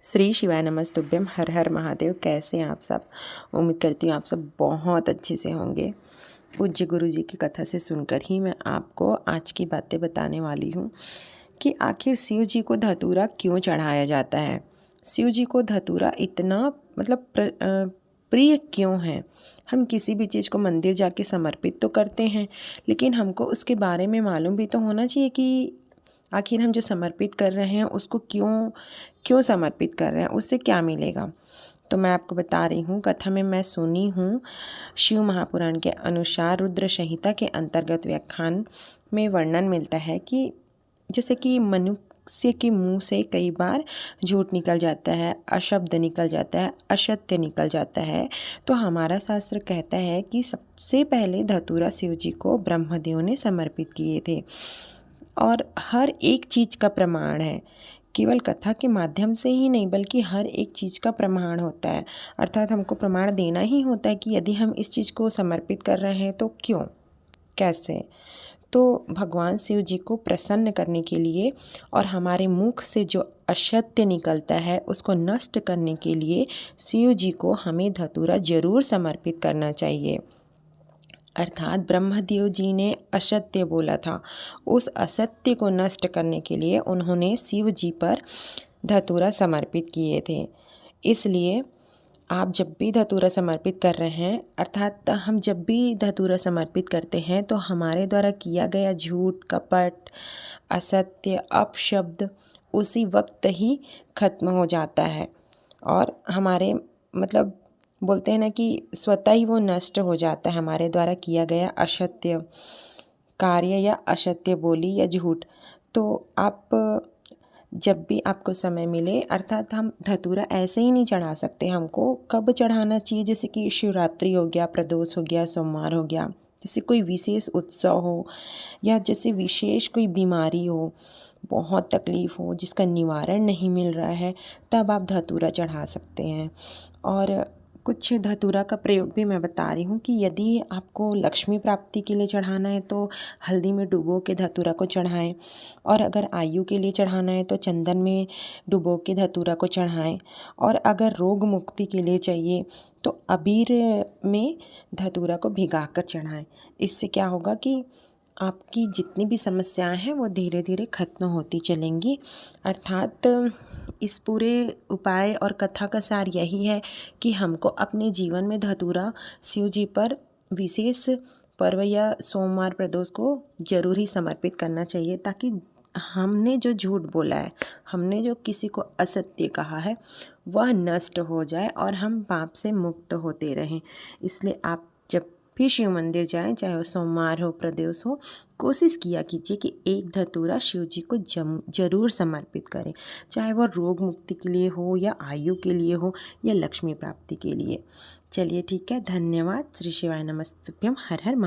श्री शिवाय नमस्तुभ्यम। हर हर महादेव। कैसे हैं आप सब? उम्मीद करती हूँ आप सब बहुत अच्छे से होंगे। पूज्य गुरु जी की कथा से सुनकर ही मैं आपको आज की बातें बताने वाली हूँ कि आखिर शिव जी को धतूरा क्यों चढ़ाया जाता है। शिव जी को धतूरा इतना प्रिय क्यों है। हम किसी भी चीज़ को मंदिर जाके समर्पित तो करते हैं, लेकिन हमको उसके बारे में मालूम भी तो होना चाहिए कि आखिर हम जो समर्पित कर रहे हैं उसको क्यों समर्पित कर रहे हैं, उससे क्या मिलेगा। तो मैं आपको बता रही हूँ, कथा में मैं सुनी हूँ। शिव महापुराण के अनुसार रुद्र संहिता के अंतर्गत व्याख्यान में वर्णन मिलता है कि जैसे कि मनुष्य के मुंह से कई बार झूठ निकल जाता है, अशब्द निकल जाता है, असत्य निकल जाता है। तो हमारा शास्त्र कहता है कि सबसे पहले धतूरा शिव जी को ब्रह्मदेव ने समर्पित किए थे और हर एक चीज़ का प्रमाण है। केवल कथा के माध्यम से ही नहीं, बल्कि हर एक चीज़ का प्रमाण होता है। अर्थात हमको प्रमाण देना ही होता है कि यदि हम इस चीज़ को समर्पित कर रहे हैं तो क्यों, कैसे। तो भगवान शिव जी को प्रसन्न करने के लिए और हमारे मुख से जो असत्य निकलता है उसको नष्ट करने के लिए शिव जी को हमें धतूरा जरूर समर्पित करना चाहिए। अर्थात ब्रह्मदेव जी ने असत्य बोला था, उस असत्य को नष्ट करने के लिए उन्होंने शिव जी पर धतूरा समर्पित किए थे। इसलिए आप जब भी धतूरा समर्पित कर रहे हैं, अर्थात हम जब भी धतूरा समर्पित करते हैं तो हमारे द्वारा किया गया झूठ, कपट, असत्य, अपशब्द उसी वक्त ही खत्म हो जाता है और हमारे बोलते हैं ना कि स्वतः ही वो नष्ट हो जाता है, हमारे द्वारा किया गया असत्य कार्य या असत्य बोली या झूठ। तो आप जब भी आपको समय मिले, अर्थात हम धतूरा ऐसे ही नहीं चढ़ा सकते, हमको कब चढ़ाना चाहिए। जैसे कि शिवरात्रि हो गया, प्रदोष हो गया, सोमवार हो गया, जैसे कोई विशेष उत्सव हो या जैसे विशेष कोई बीमारी हो, बहुत तकलीफ़ हो जिसका निवारण नहीं मिल रहा है, तब आप धतूरा चढ़ा सकते हैं। और कुछ धतूरा का प्रयोग भी मैं बता रही हूँ कि यदि आपको लक्ष्मी प्राप्ति के लिए चढ़ाना है तो हल्दी में डुबो के धतूरा को चढ़ाएं, और अगर आयु के लिए चढ़ाना है तो चंदन में डुबो के धतूरा को चढ़ाएं, और अगर रोग मुक्ति के लिए चाहिए तो अबीर में धतूरा को भिगा कर चढ़ाएं। इससे क्या होगा कि आपकी जितनी भी समस्याएं हैं वो धीरे धीरे खत्म होती चलेंगी। अर्थात इस पूरे उपाय और कथा का सार यही है कि हमको अपने जीवन में धतूरा शिव जी पर विशेष पर्व या सोमवार प्रदोष को जरूर ही समर्पित करना चाहिए, ताकि हमने जो झूठ बोला है, हमने जो किसी को असत्य कहा है, वह नष्ट हो जाए और हम पाप से मुक्त होते रहें। इसलिए आप जब भी शिव मंदिर जाएं, चाहे वो सोमवार हो, प्रदोष हो, कोशिश किया कीजिए कि एक धतूरा शिव जी को जरूर समर्पित करें, चाहे वो रोग मुक्ति के लिए हो या आयु के लिए हो या लक्ष्मी प्राप्ति के लिए। चलिए ठीक है, धन्यवाद। श्री शिवाय नमस्तुभ्यम। हर हर महादेव।